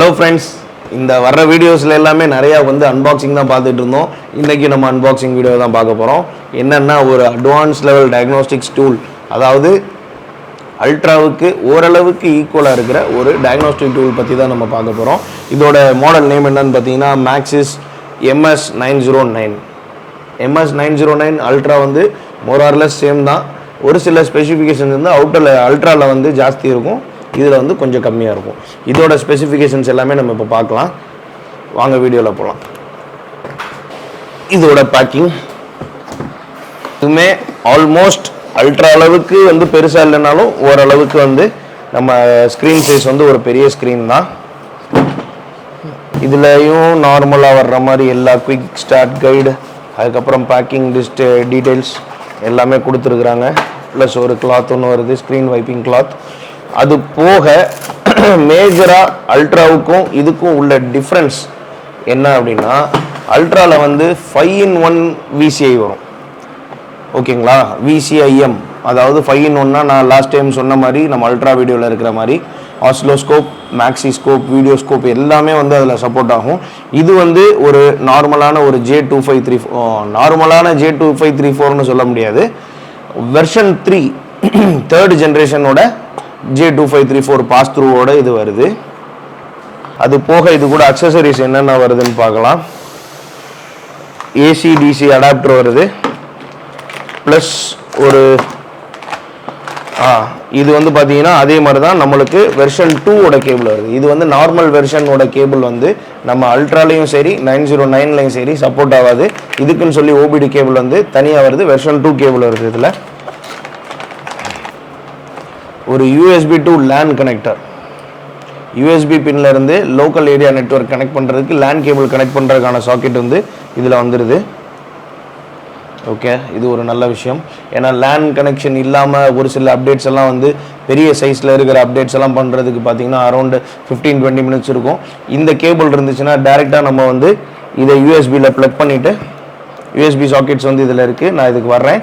Hello friends, இந்த வர்ற வீடியோஸ்ல எல்லாமே நிறைய வந்து அன்பாக்சிங் தான் பார்த்துட்டு இருந்தோம். இன்னைக்கு நம்ம அன்பாக்சிங் வீடியோ தான் பார்க்க போறோம். என்னன்னா ஒரு அட்வான்ஸ் லெவல் டயக்னோஸ்டிக்ஸ் டூல், அதாவது அல்ட்ராவுக்கு ஓரளவுக்கு ஈக்குவலா இருக்கிற ஒரு டயக்னோஸ்டிக் டூல் பத்தி தான் நம்ம பார்க்க போறோம். இதோட மாடல் நேம் என்னன்னு பார்த்தீங்கன்னா MAXIS MS909. MS909 அல்ட்ரா வந்து மோர் ஆர் லெஸ் சேம் தான். ஒரு சில ஸ்பெசிஃபிகேஷன் வந்து அல்ட்ரால வந்து ஜாஸ்தி இருக்கும், இதில் வந்து கொஞ்சம் கம்மியாக இருக்கும். இதோட ஸ்பெசிஃபிகேஷன்ஸ் எல்லாமே நம்ம இப்போ பார்க்கலாம். வாங்க வீடியோவில் போகலாம். இதோட பேக்கிங் இதுவுமே ஆல்மோஸ்ட் அல்ட்ரா அளவுக்கு வந்து பெருசாக இல்லைனாலும் ஓரளவுக்கு வந்து நம்ம ஸ்க்ரீன் சைஸ் வந்து ஒரு பெரிய ஸ்க்ரீன் தான். இதுலேயும் நார்மலாக வர்ற மாதிரி எல்லா குயிக் ஸ்டார்ட் கைடு, அதுக்கப்புறம் பேக்கிங் லிஸ்ட் டீட்டெயில்ஸ் எல்லாமே கொடுத்துருக்குறாங்க. ப்ளஸ் ஒரு கிளாத் ஒன்று வருது, ஸ்க்ரீன் வைப்பிங் கிளாத். அது போக மேஜராக அல்ட்ராவுக்கும் இதுக்கும் உள்ள டிஃப்ரென்ஸ் என்ன அப்படின்னா, அல்ட்ராவில் வந்து 5-in-1 VCI வரும். ஓகேங்களா, VCIM, அதாவது 5-in-1னா நான் லாஸ்ட் டைம் சொன்ன மாதிரி நம்ம அல்ட்ரா வீடியோவில் இருக்கிற மாதிரி ஆஸ்லோஸ்கோப், மேக்ஸிஸ்கோப், வீடியோஸ்கோப் எல்லாமே வந்து அதில் சப்போர்ட் ஆகும். இது வந்து ஒரு நார்மலான ஒரு நார்மலான J2534னு சொல்ல முடியாது, வெர்ஷன் 3 தேர்ட் ஜென்ரேஷனோட J2534 பாஸ் த்ரூவோட இது வருது. அது போக இது கூட அக்சசரிஸ் என்னென்ன வருதுன்னு பார்க்கலாம். ஏசி டிசி அடாப்டர் வருது, ப்ளஸ் ஒரு இது வந்து பார்த்தீங்கன்னா அதே மாதிரி தான் நம்மளுக்கு வெர்ஷன் 2ஓட கேபிள் வருது. இது வந்து நார்மல் வெர்ஷனோட கேபிள் வந்து நம்ம அல்ட்ராலையும் சரி 909லையும் சரி சப்போர்ட் ஆகாது. இதுக்குன்னு சொல்லி OBD கேபிள் வந்து தனியாக வருது, வெர்ஷன் 2 கேபிள் வருது. இதில் ஒரு USB to LAN connector, USB பின்ல இருந்து லோக்கல் ஏரியா நெட்வொர்க் கனெக்ட் பண்ணுறதுக்கு LAN கேபிள் கனெக்ட் பண்ணுறதுக்கான சாக்கெட் வந்து இதில் வந்துடுது. ஓகே, இது ஒரு நல்ல விஷயம். ஏன்னா LAN கனெக்ஷன் இல்லாமல் ஒரு சில அப்டேட்ஸ் எல்லாம் வந்து பெரிய சைஸில் இருக்கிற அப்டேட்ஸ் எல்லாம் பண்ணுறதுக்கு பார்த்தீங்கன்னா அரௌண்ட் 15-20 மினிட்ஸ் இருக்கும். இந்த கேபிள் இருந்துச்சுன்னா டேரெக்டாக நம்ம வந்து இதை யூஎஸ்பியில் ப்ளக் பண்ணிவிட்டு, USB சாக்கெட்ஸ் வந்து இதில் இருக்குது, நான் இதுக்கு வர்றேன்.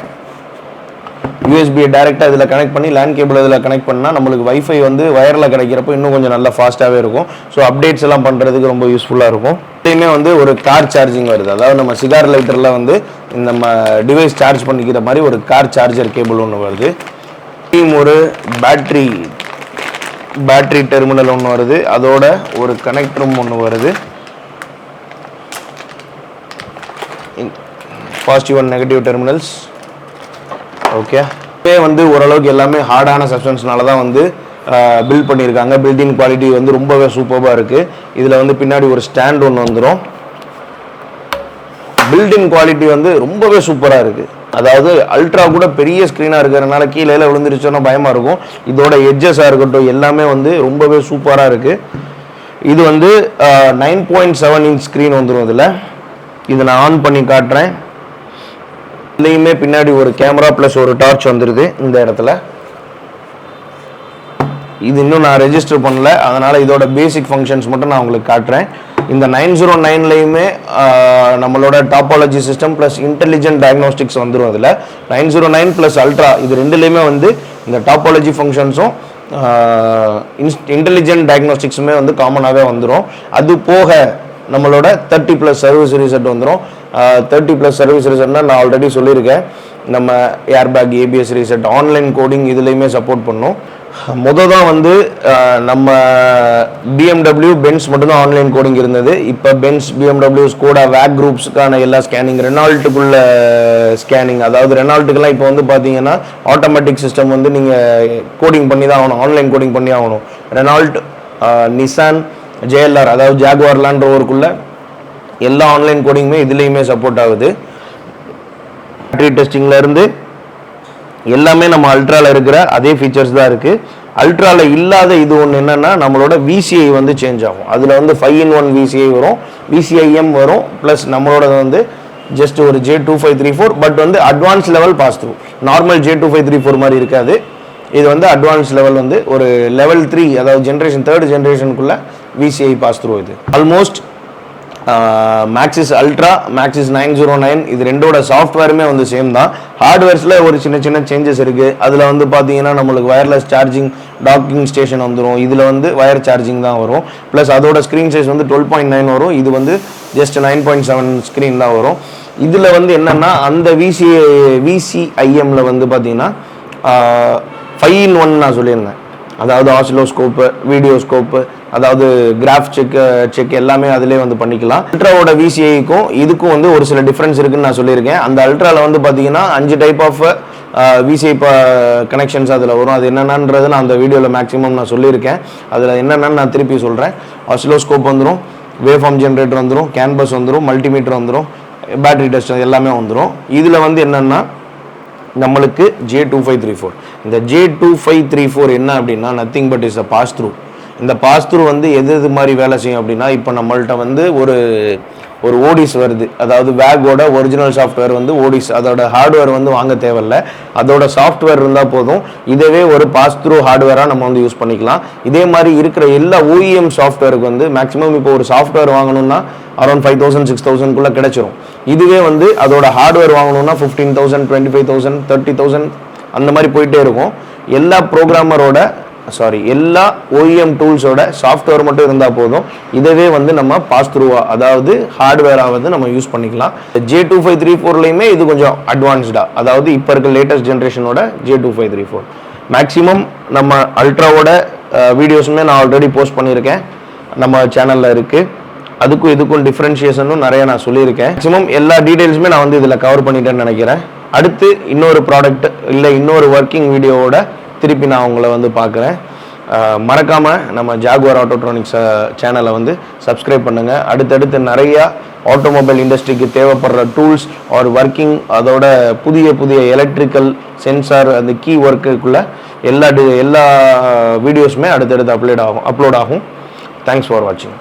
யூஎஸ்பியை டேரெக்டாக இதில் கனெக்ட் பண்ணி LAN கேபிள் இதில் கனெக்ட் பண்ணால் நம்மளுக்கு வைஃபை வந்து வயரில் கிடைக்கிறப்போ இன்னும் கொஞ்சம் நல்லா ஃபாஸ்ட்டாகவே இருக்கும். ஸோ அப்டேட்ஸ் எல்லாம் பண்ணுறதுக்கு ரொம்ப யூஸ்ஃபுல்லாக இருக்கும். இதுலேயுமே வந்து ஒரு கார் சார்ஜிங் வருது, அதாவது நம்ம சிகார் லைட்டரில் வந்து நம்ம டிவைஸ் சார்ஜ் பண்ணிக்கிற மாதிரி ஒரு கார் சார்ஜர் கேபிள் ஒன்று வருது. ஒரு பேட்ரி டெர்மினல் ஒன்று வருது, அதோட ஒரு கனெக்டரும் ஒன்று வருது. Positive and negative terminals. Okay, இப்போ வந்து ஓரளவுக்கு எல்லாமே ஹார்டான சப்ஸ்டன்ஸ்னால தான் வந்து பில்ட் பண்ணியிருக்காங்க. பில்டிங் குவாலிட்டி வந்து ரொம்பவே சூப்பராக இருக்குது. இதில் வந்து பின்னாடி ஒரு ஸ்டாண்ட் ஒன்று வந்துடும். பில்டிங் குவாலிட்டி வந்து ரொம்பவே சூப்பராக இருக்குது. அதாவது அல்ட்ரா கூட பெரிய ஸ்க்ரீனாக இருக்கிறதுனால கீழே விழுந்துருச்சோன்னா பயமாக இருக்கும். இதோட எட்ஜஸாக இருக்கட்டும் எல்லாமே வந்து ரொம்பவே சூப்பராக இருக்குது. இது வந்து 9.7 இன்ச் ஸ்க்ரீன் வந்துடும். இதை நான் ஆன் பண்ணி காட்டுறேன். இதுலேயுமே பின்னாடி ஒரு கேமரா ப்ளஸ் ஒரு டார்ச் வந்துடுது இந்த இடத்துல. இது இன்னும் நான் ரெஜிஸ்டர் பண்ணல, அதனால் இதோட பேசிக் ஃபங்க்ஷன்ஸ் மட்டும் நான் உங்களுக்கு காட்டுறேன். இந்த 909லையுமே நம்மளோட topology system plus intelligent diagnostics வந்துடும். அதில் 909 ப்ளஸ் அல்ட்ரா இது ரெண்டுலேயுமே வந்து இந்த டாப்பாலஜி ஃபங்க்ஷன்ஸும் இன்டெலிஜென்ட் டயக்னோஸ்டிக்ஸுமே வந்து காமனாகவே வந்துடும். அது போக நம்மளோட 30+ சர்வீஸ் ரீசெட் வந்துடும். 30+ சர்வீஸ் ரீசெட்னா நான் ஆல்ரெடி சொல்லியிருக்கேன், நம்ம airbag, ABS reset, online coding இதுலேயுமே சப்போர்ட் பண்ணும். தான் வந்து நம்ம BMW, பென்ஸ் மட்டும்தான் ஆன்லைன் கோடிங் இருந்தது. இப்போ பென்ஸ், BMW, ஸ்கோடா, வேக் குரூப்ஸுக்கான எல்லா ஸ்கேனிங், ரெனால்ட்டுக்குள்ள ஸ்கேனிங், அதாவது ரெனால்ட்டுக்கெல்லாம் இப்போ வந்து பார்த்தீங்கன்னா ஆட்டோமேட்டிக் சிஸ்டம் வந்து நீங்கள் கோடிங் பண்ணி தான் ஆகணும், ஆன்லைன் கோடிங் பண்ணி ஆகணும். ரெனால்ட், நிசான், JLR அதாவது ஜாகுவார் லேண்ட் ரோவருக்குள்ள எல்லா ஆன்லைன் கோடிங்குமே இதுலேயுமே சப்போர்ட் ஆகுது. பேட்டரி டெஸ்டிங்ல இருந்து எல்லாமே நம்ம அல்ட்ராவில் இருக்கிற அதே ஃபீச்சர்ஸ் தான் இருக்குது. அல்ட்ராவில் இல்லாத இது ஒன்று என்னென்னா, நம்மளோட VCI வந்து சேஞ்ச் ஆகும். அதில் வந்து 5-in-1 VCI வரும், VCIM வரும், ப்ளஸ் நம்மளோட வந்து ஜஸ்ட் ஒரு J2534, பட் வந்து advance level pass through. Normal J2534 மாதிரி இருக்காது. இது வந்து அட்வான்ஸ் லெவல் வந்து ஒரு லெவல் 3, அதாவது தேர்ட் ஜென்ரேஷனுக்குள்ள VCI பாஸ் த்ரூ. இது ஆல்மோஸ்ட் மேக்ஸிஸ் அல்ட்ரா, மேக்ஸிஸ் 909 இது ரெண்டோட சாஃப்ட்வேருமே வந்து சேம் தான். ஹார்ட்வேர்ஸில் ஒரு சின்ன சின்ன சேஞ்சஸ் இருக்குது. அதில் வந்து பார்த்தீங்கன்னா நம்மளுக்கு வயர்லெஸ் சார்ஜிங் டாக்கிங் ஸ்டேஷன் வந்துடும். இதில் வந்து வயர் சார்ஜிங் தான் வரும். ப்ளஸ் அதோட ஸ்க்ரீன் சைஸ் வந்து 12.9 வரும். இது வந்து ஜஸ்ட் 9.7 ஸ்க்ரீன் தான் வரும். இதில் வந்து என்னென்னா அந்த விசிஐஎம்மில் வந்து பார்த்தீங்கன்னா 5-in-1 நான் சொல்லியிருந்தேன். அதாவது ஆசிலோஸ்கோப்பு, வீடியோஸ்கோப்பு, அதாவது கிராஃப் செக் எல்லாமே அதிலே வந்து பண்ணிக்கலாம். அல்ட்ராவோட விசிஐக்கும் இதுக்கும் வந்து ஒரு சில டிஃப்ரென்ஸ் இருக்குன்னு நான் சொல்லியிருக்கேன். அந்த அல்ட்ராவில் வந்து பார்த்தீங்கன்னா 5 டைப் ஆஃப் விசிஐ கனெக்ஷன்ஸ் அதில் வரும். அது என்னென்னன்றது நான் அந்த வீடியோவில் மேக்ஸிமம் நான் சொல்லியிருக்கேன். அதில் என்னென்னு நான் திருப்பி சொல்கிறேன். ஆசிலோஸ்கோப் வந்துடும், வேவ்ஃபார்ம் ஜென்ரேட்டர் வந்துடும், கேன்பஸ் வந்துடும், மல்டிமீட்டர் வந்துடும், பேட்டரி டெஸ்ட் எல்லாமே வந்துடும். இதில் வந்து என்னென்னா நம்மளுக்கு J2534 இந்த J2534 என்ன அப்படின்னா nothing but is a pass through. இந்த பாஸ் த்ரூ வந்து எது மாதிரி வேலை செய்யும் அப்படின்னா, இப்போ நம்மள்ட்ட வந்து ஒரு ஓடிஸ் வருது. அதாவது வேகோட ஒரிஜினல் சாஃப்ட்வேர் வந்து ஓடிஸ், அதோட ஹார்ட்வேர் வந்து வாங்க தேவையில்லை, அதோட சாஃப்ட்வேர் இருந்தால் போதும். இதவே ஒரு பாஸ் த்ரூ ஹார்ட்வேராக நம்ம வந்து யூஸ் பண்ணிக்கலாம். இதே மாதிரி இருக்கிற எல்லா OEM சாஃப்ட்வேருக்கு வந்து மேக்ஸிமம் இப்போ ஒரு சாஃப்ட்வேர் வாங்கணும்னா அரௌண்ட் 5,000 6,000 கிடைச்சிரும். இதுவே வந்து அதோட ஹார்ட்வேர் வாங்கணும்னா 15,000 25,000 30,000 அந்த மாதிரி போயிட்டே இருக்கும். எல்லா ப்ரோக்ராமரோட எல்லா OEM டூல்ஸோட சாஃப்ட்வேர் மட்டும் இருந்தால் போதும். இதவே வந்து நம்ம பாஸ் த்ரூவா அதாவது ஹார்ட்வேராக வந்து நம்ம யூஸ் பண்ணிக்கலாம். J2534லையுமே இது கொஞ்சம் அட்வான்ஸ்டாக, அதாவது இப்போ இருக்க லேட்டஸ்ட் ஜென்ரேஷனோட J2534 மேக்ஸிமம் நம்ம அல்ட்ராவோட வீடியோஸுமே நான் ஆல்ரெடி போஸ்ட் பண்ணியிருக்கேன், நம்ம சேனலில் இருக்குது. அதுக்கும் இதுக்கும் டிஃப்ரென்ஷியேஷனும் நிறைய நான் சொல்லியிருக்கேன். மேக்ஸிமம் எல்லா டீட்டெயில்ஸுமே நான் வந்து இதில் கவர் பண்ணிட்டேன்னு நினைக்கிறேன். அடுத்து இன்னொரு ப்ராடக்ட் இல்லை இன்னொரு ஒர்க்கிங் வீடியோவோட திருப்பி நான் உங்களை வந்து பார்க்குறேன். மறக்காமல் நம்ம ஜாகுவார் ஆட்டோட்ரானிக்ஸ் சேனலை வந்து சப்ஸ்கிரைப் பண்ணுங்கள். அடுத்தடுத்து நிறையா ஆட்டோமொபைல் இண்டஸ்ட்ரிக்கு தேவைப்படுற டூல்ஸ் ஒரு ஒர்க்கிங், அதோட புதிய எலக்ட்ரிக்கல் சென்சார் அந்த கீ ஒர்க்குக்குள்ளே எல்லா வீடியோஸுமே அடுத்தடுத்து அப்லோட் ஆகும். தேங்க்ஸ் ஃபார் வாட்சிங்.